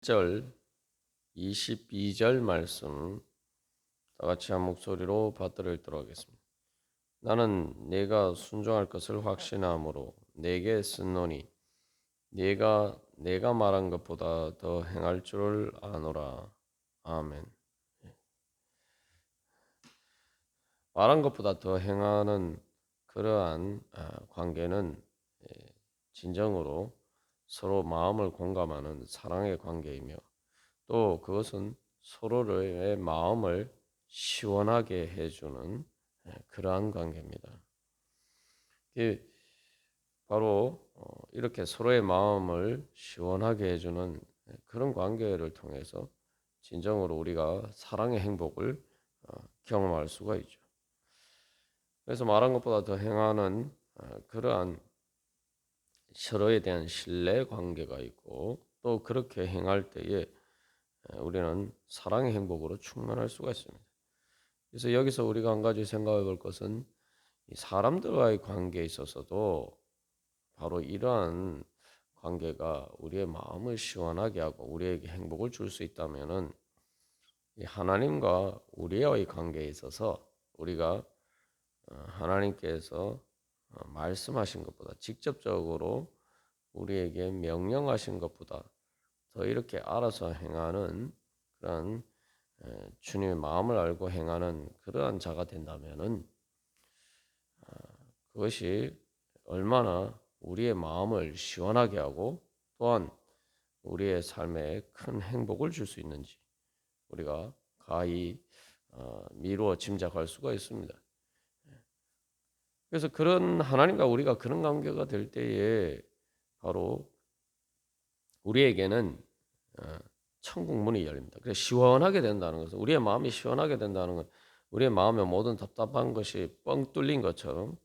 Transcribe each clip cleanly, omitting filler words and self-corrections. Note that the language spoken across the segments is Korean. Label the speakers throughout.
Speaker 1: 1절 22절 말씀 다 같이 한 목소리로 받들어 읽도록 하겠습니다. 나는 내가 순종할 것을 확신함으로 내게 쓴노니 내가 말한 것보다 더 행할 줄을 아노라. 아멘. 말한 것보다 더 행하는 그러한 관계는 진정으로 서로 마음을 공감하는 사랑의 관계이며, 또 그것은 서로의 마음을 시원하게 해주는 그러한 관계입니다. 이게 바로 이렇게 서로의 마음을 시원하게 해주는 그런 관계를 통해서 진정으로 우리가 사랑의 행복을 경험할 수가 있죠. 그래서 말한 것보다 더 행하는 그러한 서로에 대한 신뢰 관계가 있고, 또 그렇게 행할 때에 우리는 사랑의 행복으로 충만할 수가 있습니다. 그래서 여기서 우리가 한 가지 생각해 볼 것은, 이 사람들과의 관계에 있어서도 바로 이러한 관계가 우리의 마음을 시원하게 하고 우리에게 행복을 줄 수 있다면은, 이 하나님과 우리의 관계에 있어서 우리가 하나님께서 말씀하신 것보다 직접적으로 우리에게 명령하신 것보다 더 이렇게 알아서 행하는 그런 주님의 마음을 알고 행하는 그러한 자가 된다면은, 그것이 얼마나 우리의 마음을 시원하게 하고 또한 우리의 삶에 큰 행복을 줄 수 있는지 우리가 가히 미루어 짐작할 수가 있습니다. 그래서 그런 하나님과 우리가 그런 관계가 될 때에 바로 우리에게는 천국 문이 열립니다. 그래서 시원하게 된다는 것은, 우리의 마음이 시원하게 된다는 건 우리의 마음의 모든 답답한 것이 뻥 뚫린 것처럼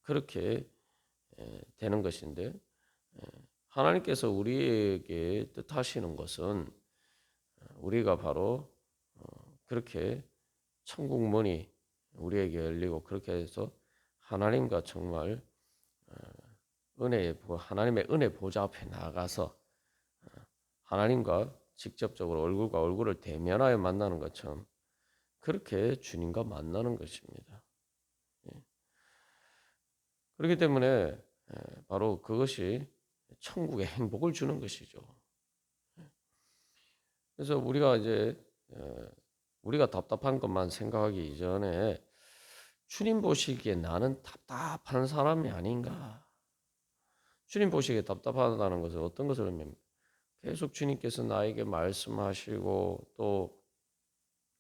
Speaker 1: 그렇게 되는 것인데, 하나님께서 우리에게 뜻하시는 것은 우리가 바로 그렇게 천국 문이 우리에게 열리고, 그렇게 해서 하나님과 정말 하나님의 은혜 보좌 앞에 나가서 하나님과 직접적으로 얼굴과 얼굴을 대면하여 만나는 것처럼 그렇게 주님과 만나는 것입니다. 그렇기 때문에 바로 그것이 천국의 행복을 주는 것이죠. 그래서 우리가 이제 우리가 답답한 것만 생각하기 이전에 주님 보시기에 나는 답답한 사람이 아닌가. 주님 보시기에 답답하다는 것은 어떤 것을 의미합니까? 계속 주님께서 나에게 말씀하시고, 또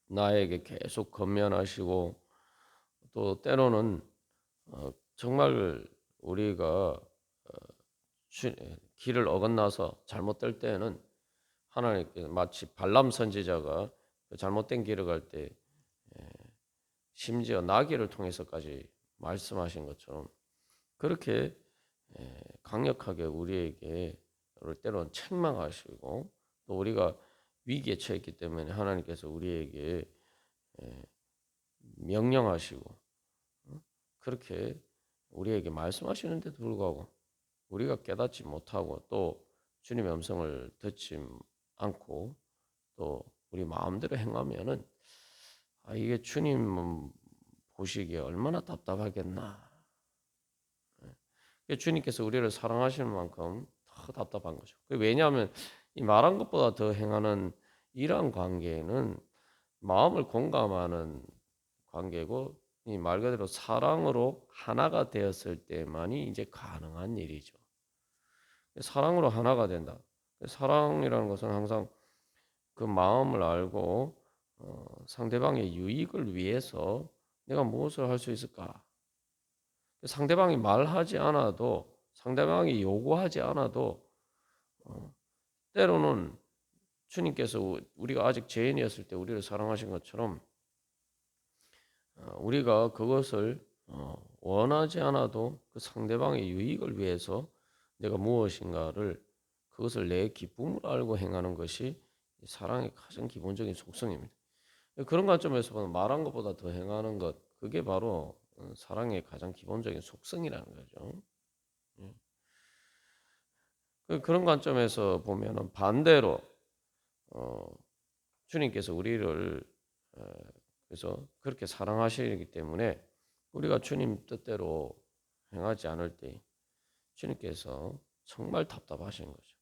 Speaker 1: 나에게 계속 권면하시고, 또 때로는 정말 우리가 길을 어긋나서 잘못될 때에는 하나님께, 마치 발람 선지자가 잘못된 길을 갈 때 심지어 나귀를 통해서까지 말씀하신 것처럼 그렇게 강력하게 우리에게 때로는 책망하시고, 또 우리가 위기에 처했기 때문에 하나님께서 우리에게 명령하시고 그렇게 우리에게 말씀하시는데도 불구하고 우리가 깨닫지 못하고 또 주님의 음성을 듣지 않고 또 우리 마음대로 행하면은, 이게 주님 보시기에 얼마나 답답하겠나. 주님께서 우리를 사랑하시는 만큼 더 답답한 거죠. 왜냐하면 이 말한 것보다 더 행하는 이러한 관계는 마음을 공감하는 관계고, 이 말 그대로 사랑으로 하나가 되었을 때만이 이제 가능한 일이죠. 사랑으로 하나가 된다. 사랑이라는 것은 항상 그 마음을 알고 상대방의 유익을 위해서 내가 무엇을 할 수 있을까? 상대방이 말하지 않아도, 상대방이 요구하지 않아도 때로는 주님께서 우리가 아직 죄인이었을 때 우리를 사랑하신 것처럼 우리가 그것을 원하지 않아도 그 상대방의 유익을 위해서 내가 무엇인가를, 그것을 내 기쁨을 알고 행하는 것이 사랑의 가장 기본적인 속성입니다. 그런 관점에서 보면 말한 것보다 더 행하는 것, 그게 바로 사랑의 가장 기본적인 속성이라는 거죠. 그런 관점에서 보면은 반대로 어, 주님께서 우리를 그래서 그렇게 사랑하시기 때문에 우리가 주님 뜻대로 행하지 않을 때 주님께서 정말 답답하신 거죠.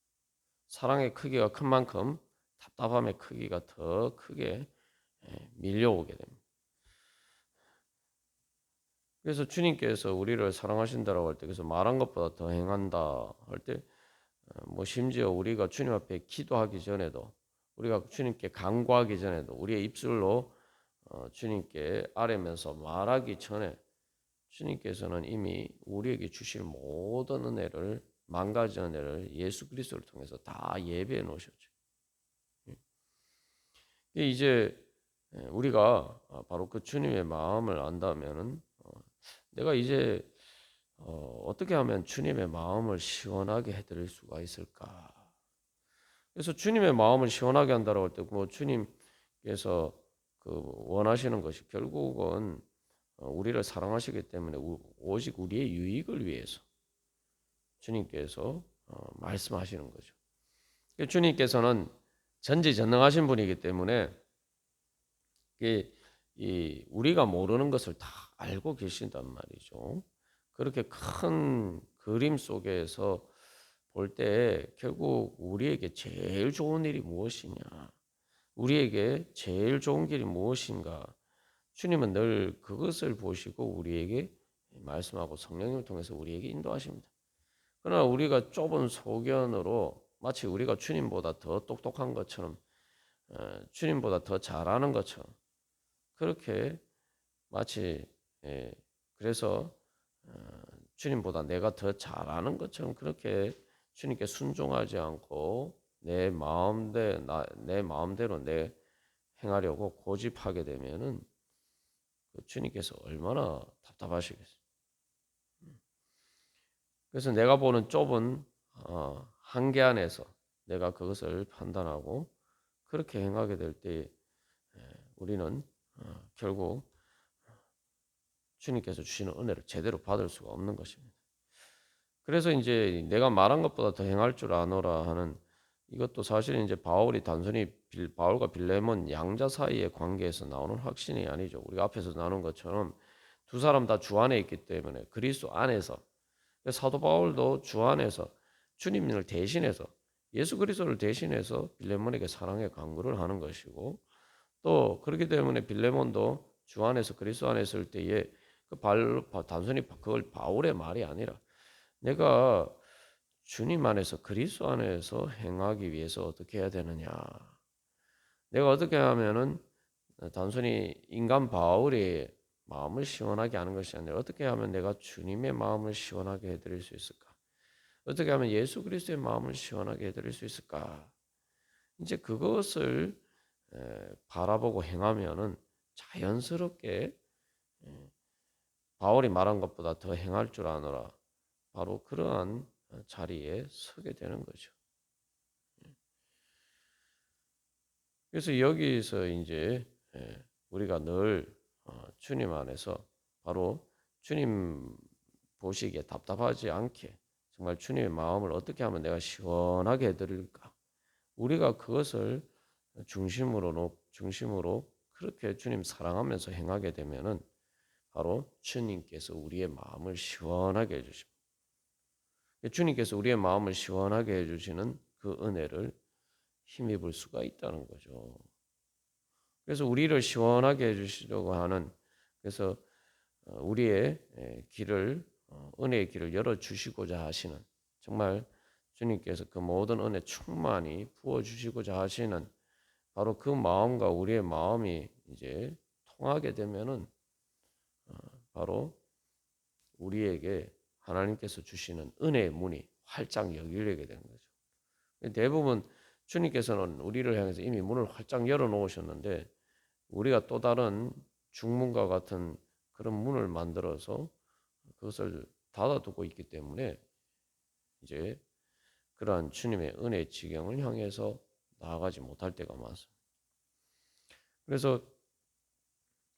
Speaker 1: 사랑의 크기가 큰 만큼 답답함의 크기가 더 크게 밀려오게 됩니다. 그래서 주님께서 우리를 사랑하신다라고 할 때, 그래서 말한 것보다 더 행한다 할 때, 뭐 심지어 우리가 주님 앞에 기도하기 전에도, 우리가 주님께 간구하기 전에도 우리의 입술로 주님께 아뢰면서 말하기 전에 주님께서는 이미 우리에게 주실 모든 은혜를, 만 가지 은혜를 예수 그리스도를 통해서 다 예배해 놓으셨죠. 이제 우리가 바로 그 주님의 마음을 안다면은 내가 이제 어떻게 하면 주님의 마음을 시원하게 해드릴 수가 있을까? 그래서 주님의 마음을 시원하게 한다고 할 때, 뭐 주님께서 그 원하시는 것이 결국은 우리를 사랑하시기 때문에 오직 우리의 유익을 위해서 주님께서 말씀하시는 거죠. 주님께서는 전지전능하신 분이기 때문에 이 우리가 모르는 것을 다 알고 계신단 말이죠. 그렇게 큰 그림 속에서 볼 때 결국 우리에게 제일 좋은 일이 무엇이냐, 우리에게 제일 좋은 길이 무엇인가, 주님은 늘 그것을 보시고 우리에게 말씀하고 성령님을 통해서 우리에게 인도하십니다. 그러나 우리가 좁은 소견으로 마치 우리가 주님보다 더 똑똑한 것처럼, 주님보다 더 잘하는 것처럼 그렇게 마치 그래서 주님보다 내가 더 잘하는 것처럼 그렇게 주님께 순종하지 않고 내 마음대로 내 행하려고 고집하게 되면은 주님께서 얼마나 답답하시겠어요. 그래서 내가 보는 좁은 한계 안에서 내가 그것을 판단하고 그렇게 행하게 될 때 우리는 결국 주님께서 주시는 은혜를 제대로 받을 수가 없는 것입니다. 그래서 이제 내가 말한 것보다 더 행할 줄 아노라 하는 이것도 사실 이제 바울이 단순히 바울과 빌레몬 양자 사이의 관계에서 나오는 확신이 아니죠. 우리가 앞에서 나눈 것처럼 두 사람 다 주 안에 있기 때문에 그리스도 안에서 사도 바울도 주 안에서 주님을 대신해서 예수 그리스도를 대신해서 빌레몬에게 사랑의 간구를 하는 것이고 또 그렇기 때문에 빌레몬도 주 안에서 그리스도 안에 있을 때에 단순히 그걸 바울의 말이 아니라 내가 주님 안에서 그리스도 안에서 행하기 위해서 어떻게 해야 되느냐? 내가 어떻게 하면은 단순히 인간 바울이 마음을 시원하게 하는 것이 아니라 어떻게 하면 내가 주님의 마음을 시원하게 해드릴 수 있을까? 어떻게 하면 예수 그리스도의 마음을 시원하게 해드릴 수 있을까? 이제 그것을 바라보고 행하면은 자연스럽게 바울이 말한 것보다 더 행할 줄 아노라. 바로 그러한 자리에 서게 되는 거죠. 그래서 여기서 이제 우리가 늘 주님 안에서 바로 주님 보시기에 답답하지 않게 정말 주님의 마음을 어떻게 하면 내가 시원하게 해드릴까? 우리가 그것을 중심으로 그렇게 주님 사랑하면서 행하게 되면은 바로 주님께서 우리의 마음을 시원하게 해주십니다. 주님께서 우리의 마음을 시원하게 해주시는 그 은혜를 힘입을 수가 있다는 거죠. 그래서 우리를 시원하게 해주시려고 하는 그래서 우리의 길을 은혜의 길을 열어 주시고자 하시는 정말 주님께서 그 모든 은혜 충만히 부어 주시고자 하시는 바로 그 마음과 우리의 마음이 이제 통하게 되면은 바로 우리에게 하나님께서 주시는 은혜의 문이 활짝 열리게 되는 거죠. 대부분 주님께서는 우리를 향해서 이미 문을 활짝 열어 놓으셨는데 우리가 또 다른 중문과 같은 그런 문을 만들어서 그것을 닫아두고 있기 때문에 이제 그러한 주님의 은혜의 지경을 향해서 나아가지 못할 때가 많습니다. 그래서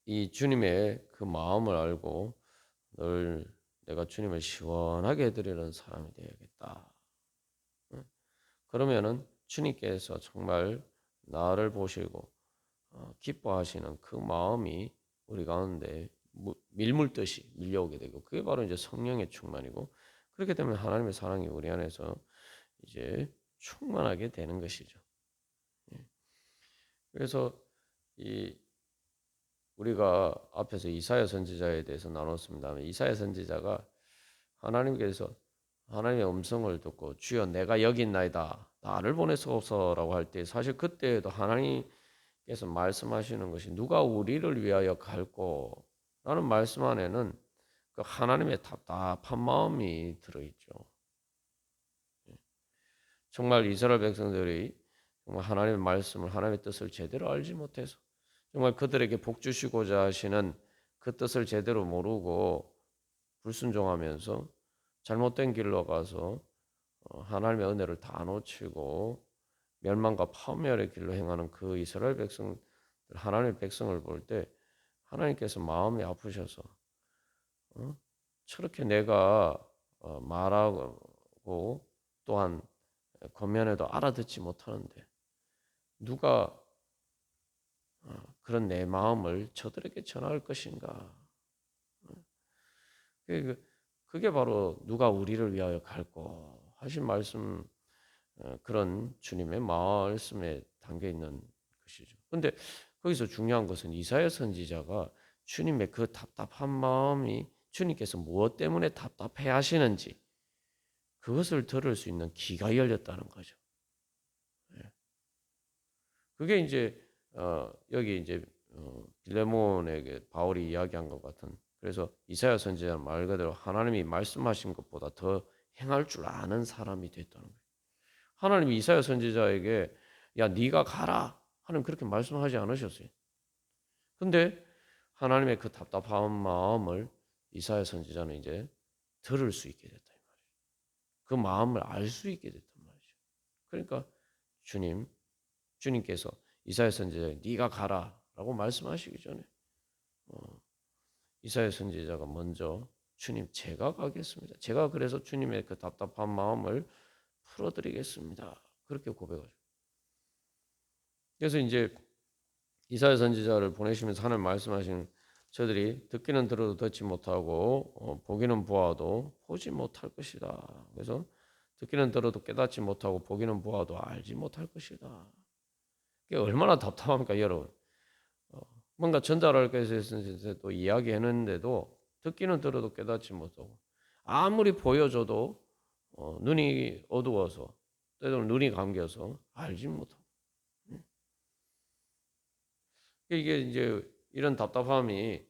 Speaker 1: 이 주님의 그 마음을 알고 늘 내가 주님을 시원하게 해드리는 사람이 되어야겠다. 그러면은 주님께서 정말 나를 보시고 기뻐하시는 그 마음이 우리 가운데 밀물듯이 밀려오게 되고, 그게 바로 이제 성령의 충만이고, 그렇게 되면 하나님의 사랑이 우리 안에서 이제 충만하게 되는 것이죠. 예. 그래서 이 우리가 앞에서 이사야 선지자에 대해서 나눴습니다만, 이사야 선지자가 하나님께서 하나님의 음성을 듣고 주여 내가 여기 있나이다 나를 보내소서라고 할 때, 사실 그때에도 하나님께서 말씀하시는 것이 누가 우리를 위하여 갈고 라는 말씀 안에는 그 하나님의 답답한 마음이 들어있죠. 정말 이스라엘 백성들이 정말 하나님의 말씀을, 하나님의 뜻을 제대로 알지 못해서 정말 그들에게 복 주시고자 하시는 그 뜻을 제대로 모르고 불순종하면서 잘못된 길로 가서 하나님의 은혜를 다 놓치고 멸망과 파멸의 길로 행하는 그 이스라엘 백성, 하나님의 백성을 볼 때 하나님께서 마음이 아프셔서 저렇게 내가 말하고 또한 권면해도 알아듣지 못하는데 누가 그런 내 마음을 저들에게 전할 것인가? 그게 바로 누가 우리를 위하여 갈고 하신 말씀, 그런 주님의 말씀에 담겨 있는 것이죠. 근데 거기서 중요한 것은 이사야 선지자가 주님의 그 답답한 마음이 주님께서 무엇 때문에 답답해 하시는지 그것을 들을 수 있는 귀가 열렸다는 거죠. 예. 그게 이제 여기 이제 빌레몬에게 바울이 이야기한 것 같은, 그래서 이사야 선지자는 말 그대로 하나님이 말씀하신 것보다 더 행할 줄 아는 사람이 됐다는 거예요. 하나님이 이사야 선지자에게 야 네가 가라 하는 그렇게 말씀하지 않으셨어요. 근데 하나님의 그 답답한 마음을 이사야 선지자는 이제 들을 수 있게 됐다 이 말이에요. 그 마음을 알 수 있게 됐단 말이죠. 그러니까 주님께서 이사야 선지자에게 네가 가라라고 말씀하시기 전에 이사야 선지자가 먼저 주님 제가 가겠습니다. 제가 그래서 주님의 그 답답한 마음을 풀어드리겠습니다. 그렇게 고백하죠. 그래서 이제 이사야 선지자를 보내시면서 하나님 말씀하시는, 저들이 듣기는 들어도 듣지 못하고 보기는 보아도 보지 못할 것이다. 그래서 듣기는 들어도 깨닫지 못하고 보기는 보아도 알지 못할 것이다. 이게 얼마나 답답합니까, 여러분? 뭔가 전달할 것에 또 이야기했는데도 듣기는 들어도 깨닫지 못하고 아무리 보여줘도 눈이 어두워서 때로는 눈이 감겨서 알지 못하고, 이게 이제 이런 답답함이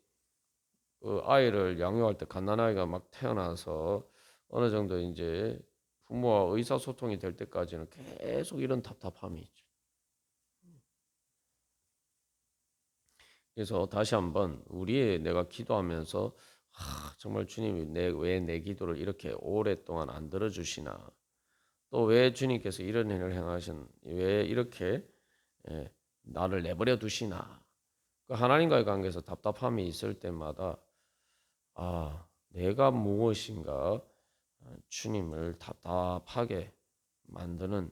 Speaker 1: 그 아이를 양육할 때 갓난아이가 막 태어나서 어느 정도 이제 부모와 의사소통이 될 때까지는 계속 이런 답답함이 있죠. 그래서 다시 한번 내가 기도하면서 정말 주님이 왜 내 기도를 이렇게 오랫동안 안 들어주시나, 또 왜 주님께서 이런 일을 행하신, 왜 이렇게 나를 내버려 두시나, 그 하나님과의 관계에서 답답함이 있을 때마다 내가 무엇인가 주님을 답답하게 만드는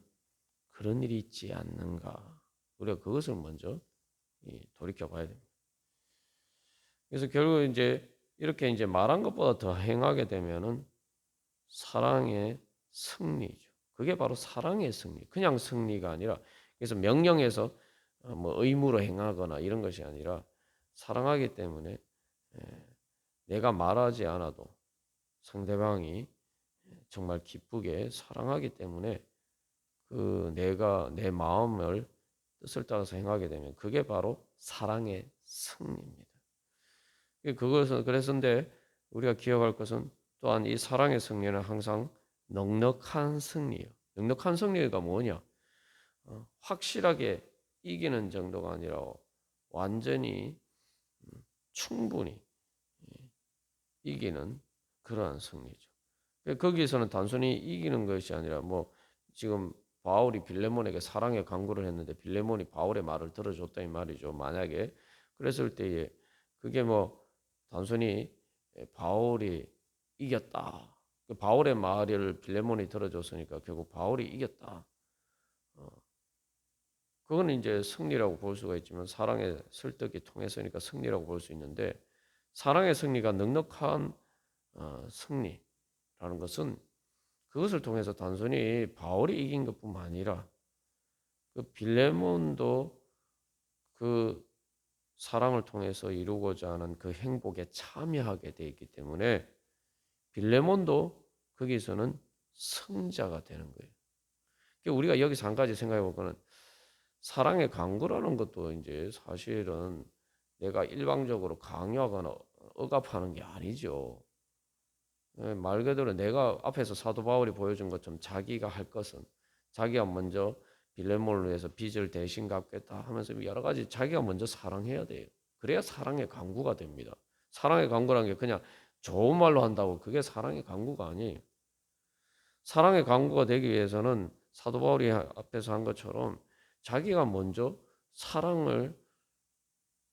Speaker 1: 그런 일이 있지 않는가, 우리가 그것을 먼저 돌이켜 봐야 됩니다. 그래서 결국 이제 이렇게 이제 말한 것보다 더 행하게 되면은 사랑의 승리죠. 그게 바로 사랑의 승리. 그냥 승리가 아니라, 그래서 명령에서 뭐 의무로 행하거나 이런 것이 아니라 사랑하기 때문에 내가 말하지 않아도 상대방이 정말 기쁘게 사랑하기 때문에 그 내가 내 마음을 뜻을 따라서 행하게 되면 그게 바로 사랑의 승리입니다. 그것은 그래서인데 우리가 기억할 것은 또한 이 사랑의 승리는 항상 넉넉한 승리예요. 넉넉한 승리가 뭐냐? 확실하게 이기는 정도가 아니라 완전히 충분히 이기는 그러한 승리죠. 거기에서는 단순히 이기는 것이 아니라 뭐 지금 바울이 빌레몬에게 사랑의 강구를 했는데 빌레몬이 바울의 말을 들어줬다 이 말이죠. 만약에 그랬을 때에 그게 뭐 단순히 바울이 이겼다. 바울의 말을 빌레몬이 들어줬으니까 결국 바울이 이겼다. 그거는 이제 승리라고 볼 수가 있지만 사랑의 설득이 통해서니까 승리라고 볼 수 있는데 사랑의 승리가 넉넉한 승리라는 것은 그것을 통해서 단순히 바울이 이긴 것뿐만 아니라 그 빌레몬도 그 사랑을 통해서 이루고자 하는 그 행복에 참여하게 돼 있기 때문에 빌레몬도 거기서는 승자가 되는 거예요. 그러니까 우리가 여기서 한 가지 생각해 볼 거는 사랑의 강구라는 것도 이제 사실은 내가 일방적으로 강요하거나 억압하는 게 아니죠. 말 그대로 내가 앞에서 사도 바울이 보여준 것처럼 자기가 할 것은 자기가 먼저 빌레몬을 위해서 빚을 대신 갚겠다 하면서 여러 가지 자기가 먼저 사랑해야 돼요. 그래야 사랑의 강구가 됩니다. 사랑의 강구라는 게 그냥 좋은 말로 한다고 그게 사랑의 강구가 아니에요. 사랑의 강구가 되기 위해서는 사도 바울이 앞에서 한 것처럼 자기가 먼저 사랑을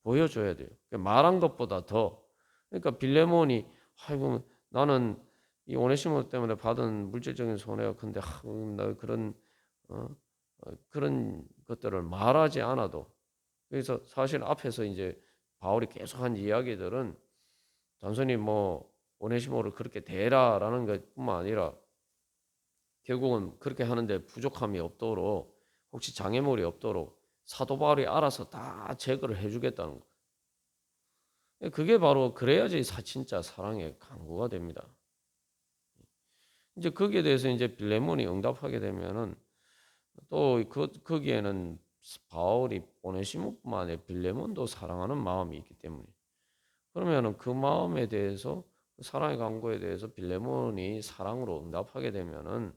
Speaker 1: 보여줘야 돼요. 말한 것보다 더. 그러니까 빌레몬이 아이고 나는 이 오네시모 때문에 받은 물질적인 손해가 큰데 나 그런 그런 것들을 말하지 않아도 그래서 사실 앞에서 이제 바울이 계속한 이야기들은 단순히 뭐 오네시모를 그렇게 대라라는 것뿐만 아니라 결국은 그렇게 하는데 부족함이 없도록 혹시 장애물이 없도록 사도 바울이 알아서 다 제거를 해주겠다는 거. 그게 바로 그래야지 진짜 사랑의 강구가 됩니다. 이제 거기에 대해서 이제 빌레몬이 응답하게 되면은 또 거기에는 바울이 오네시모뿐만 아니라 빌레몬도 사랑하는 마음이 있기 때문에 그러면은 그 마음에 대해서 그 사랑의 강구에 대해서 빌레몬이 사랑으로 응답하게 되면은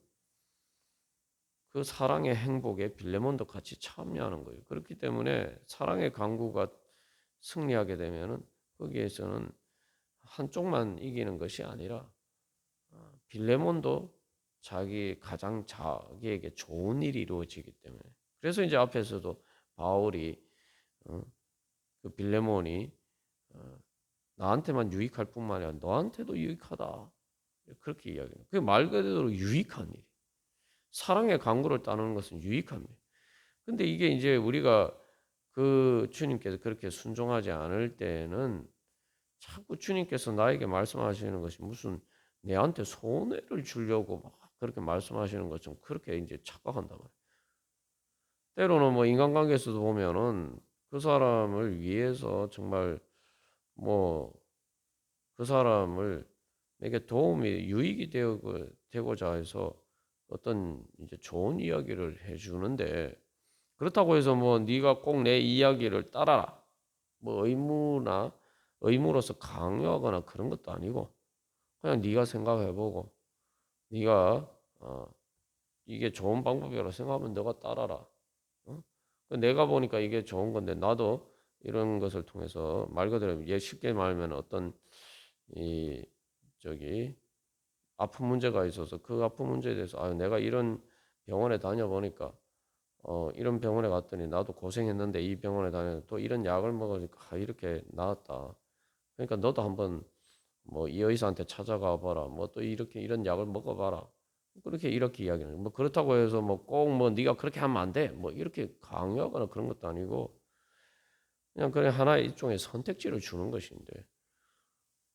Speaker 1: 그 사랑의 행복에 빌레몬도 같이 참여하는 거예요. 그렇기 때문에 사랑의 강구가 승리하게 되면은 거기에서는 한쪽만 이기는 것이 아니라 빌레몬도 가장 자기에게 좋은 일이 이루어지기 때문에 그래서 이제 앞에서도 바울이 그 빌레몬이 나한테만 유익할 뿐만 아니라 너한테도 유익하다 그렇게 이야기해요. 그게 말 그대로 유익한 일. 사랑의 강구를 따르는 것은 유익한 일. 근데 이게 이제 우리가 그 주님께서 그렇게 순종하지 않을 때는 자꾸 주님께서 나에게 말씀하시는 것이 무슨 내한테 손해를 주려고 막 그렇게 말씀하시는 것처럼 그렇게 이제 착각한다 말이에요. 때로는 뭐 인간관계에서도 보면은 그 사람을 위해서 정말 뭐 그 사람을 내게 도움이 유익이 되고자 해서 어떤 이제 좋은 이야기를 해주는데 그렇다고 해서 뭐 네가 꼭 내 이야기를 따라라 뭐 의무로서 강요하거나 그런 것도 아니고 그냥 네가 생각해보고 네가 이게 좋은 방법이라고 생각하면 너가 따라라. 어? 내가 보니까 이게 좋은 건데 나도 이런 것을 통해서 말 그대로 쉽게 말하면 어떤 이 저기 아픈 문제가 있어서 그 아픈 문제에 대해서 내가 이런 병원에 다녀보니까 이런 병원에 갔더니 나도 고생했는데 이 병원에 다녀 또 이런 약을 먹으니까 이렇게 나았다. 그러니까 너도 한번 뭐 이 의사한테 찾아가 봐라. 뭐 또 이렇게 이런 약을 먹어봐라. 그렇게 이렇게 이야기는 뭐 그렇다고 해서 뭐 꼭 뭐 네가 그렇게 하면 안 돼. 뭐 이렇게 강요하거나 그런 것도 아니고 그냥 하나의 일종의 선택지를 주는 것인데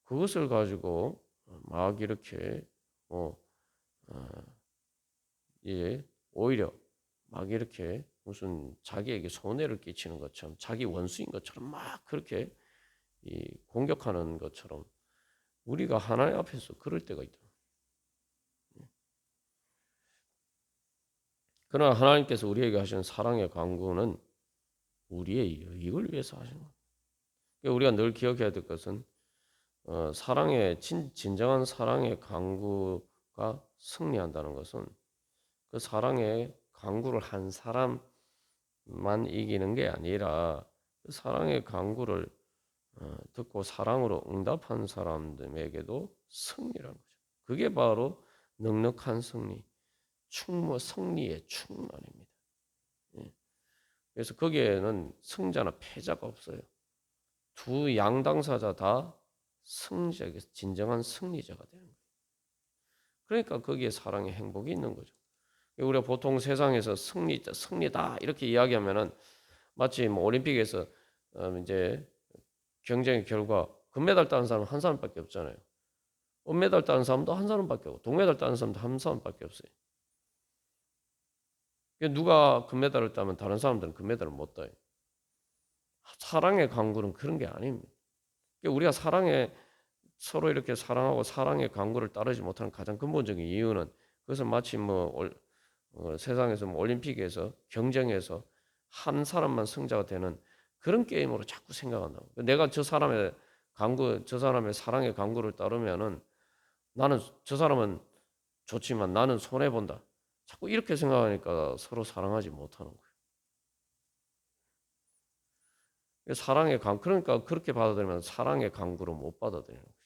Speaker 1: 그것을 가지고 막 이렇게 뭐 예, 오히려 막 이렇게 무슨 자기에게 손해를 끼치는 것처럼 자기 원수인 것처럼 막 그렇게 공격하는 것처럼 우리가 하나님 앞에서 그럴 때가 있다. 그러나 하나님께서 우리에게 하시는 사랑의 강구는 우리의 이익을 위해서 하시는 거예요. 그러니까 우리가 늘 기억해야 될 것은 진정한 사랑의 강구가 승리한다는 것은 그 사랑의 강구를 한 사람만 이기는 게 아니라 그 사랑의 강구를 듣고 사랑으로 응답한 사람들에게도 승리라는 거죠. 그게 바로 넉넉한 승리, 승리의 충만입니다. 예. 그래서 거기에는 승자나 패자가 없어요. 두 양당사자 다 승자에게 진정한 승리자가 되는 거예요. 그러니까 거기에 사랑의 행복이 있는 거죠. 우리가 보통 세상에서 승리다 이렇게 이야기하면은 마치 뭐 올림픽에서 이제 경쟁의 결과 금메달 따는 사람은 한 사람밖에 없잖아요. 은메달 따는 사람도 한 사람밖에 없고 동메달 따는 사람도 한 사람밖에 없어요. 누가 금메달을 따면 다른 사람들은 금메달을 못 따요. 사랑의 강구는 그런 게 아닙니다. 우리가 서로 이렇게 사랑하고 사랑의 강구를 따르지 못하는 가장 근본적인 이유는 그것은 마치 세상에서 올림픽에서 경쟁에서 한 사람만 승자가 되는 그런 게임으로 자꾸 생각한다고. 내가 저 사람의 사랑의 강구를 따르면은 나는 저 사람은 좋지만 나는 손해 본다. 자꾸 이렇게 생각하니까 서로 사랑하지 못하는 거예요. 그러니까 그렇게 받아들이면 사랑의 강구로 못 받아들이는 거죠.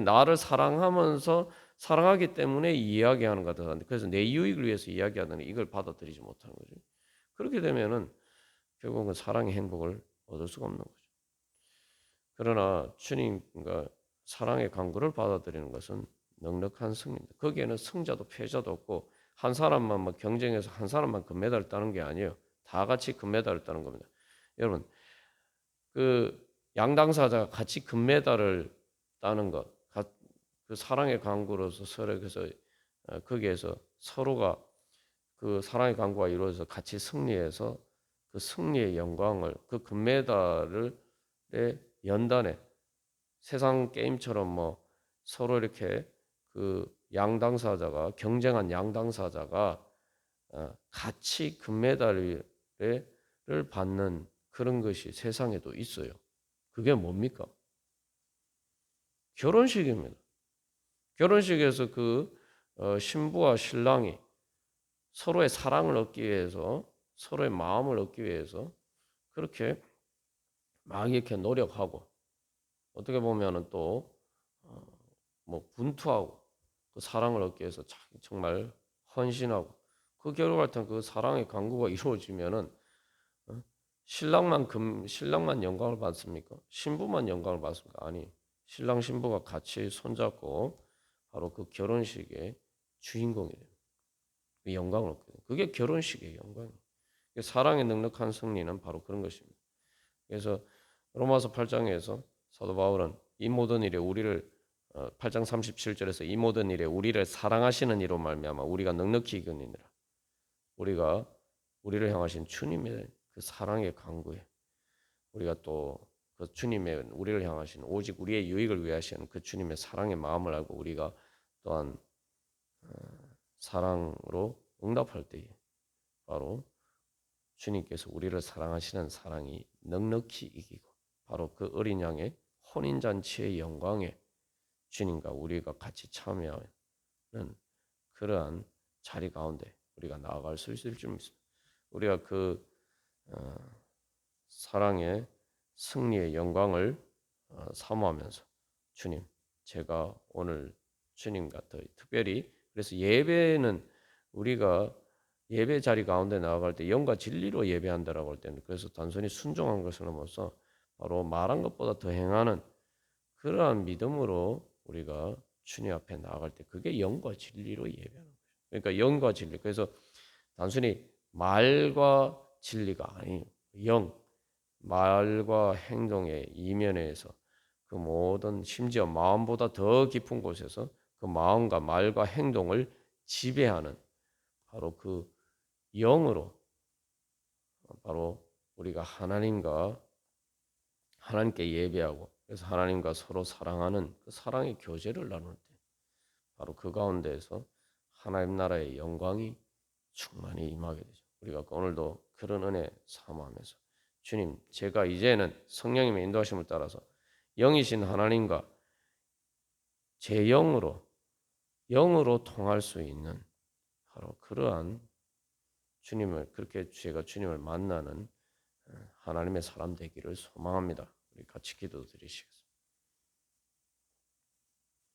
Speaker 1: 나를 사랑하면서 사랑하기 때문에 이야기하는 거다. 그래서 내 유익을 위해서 이야기하는 이걸 받아들이지 못하는 거죠. 그렇게 되면은 결국은 사랑의 행복을 얻을 수가 없는 거죠. 그러나 주님과 사랑의 강구를 받아들이는 것은 넉넉한 승리입니다. 거기에는 승자도 패자도 없고 한 사람만 경쟁해서 한 사람만 금메달을 따는 게 아니에요. 다 같이 금메달을 따는 겁니다. 여러분, 그 양당사자가 같이 금메달을 따는 것, 그 사랑의 강구로서 서로에서 거기에서 서로가 그 사랑의 강구가 이루어져서 같이 승리해서 그 승리의 영광을 그 금메달을 연단에 세상 게임처럼 서로 이렇게 그 양당사자가 경쟁한 양당사자가 같이 금메달을 받는 그런 것이 세상에도 있어요. 그게 뭡니까? 결혼식입니다. 결혼식에서 신부와 신랑이 서로의 사랑을 얻기 위해서 서로의 마음을 얻기 위해서 그렇게 막 이렇게 노력하고 어떻게 보면은 또 분투하고 그 사랑을 얻기 위해서 정말 헌신하고 그 결과 같은 그 사랑의 강구가 이루어지면은 신랑만 영광을 받습니까? 신부만 영광을 받습니까? 아니, 신랑 신부가 같이 손잡고 바로 그 결혼식의 주인공이 됩니다. 그 영광을 얻게 됩니다. 그게 결혼식의 영광이에요. 사랑의 넉넉한 승리는 바로 그런 것입니다. 그래서 로마서 8장에서 사도 바울은 이 모든 일에 우리를 8장 37절에서 이 모든 일에 우리를 사랑하시는 이로 말미암아 우리가 넉넉히 이기느니라. 우리를 향하신 주님의 그 사랑의 강구에 우리가 또 그 주님의 우리를 향하신 오직 우리의 유익을 위하시는 그 주님의 사랑의 마음을 알고 우리가 또한 사랑으로 응답할 때에 바로 주님께서 우리를 사랑하시는 사랑이 넉넉히 이기고 바로 그 어린 양의 혼인잔치의 영광에 주님과 우리가 같이 참여하는 그러한 자리 가운데 우리가 나아갈 수 있을 줄 믿습니다. 우리가 사랑의 승리의 영광을 사모하면서 주님, 제가 오늘 주님과 더 특별히 그래서 예배는 우리가 예배 자리 가운데 나아갈 때 영과 진리로 예배한다라고 할 때는 그래서 단순히 순종한 것을 넘어서 바로 말한 것보다 더 행하는 그러한 믿음으로 우리가 주님 앞에 나아갈 때 그게 영과 진리로 예배하는 거죠. 그러니까 영과 진리. 그래서 단순히 말과 진리가 아니에요. 말과 행동의 이면에서 그 모든 심지어 마음보다 더 깊은 곳에서 그 마음과 말과 행동을 지배하는 바로 그 영으로 바로 우리가 하나님께 예배하고 그래서 하나님과 서로 사랑하는 그 사랑의 교제를 나눌 때 바로 그 가운데에서 하나님 나라의 영광이 충만히 임하게 되죠. 우리가 오늘도 그런 은혜 사모하면서 주님, 제가 이제는 성령님의 인도하심을 따라서 영이신 하나님과 제 영으로 통할 수 있는 바로 그러한 그렇게 제가 주님을 만나는 하나님의 사람 되기를 소망합니다. 우리 같이 기도드리시겠습니다.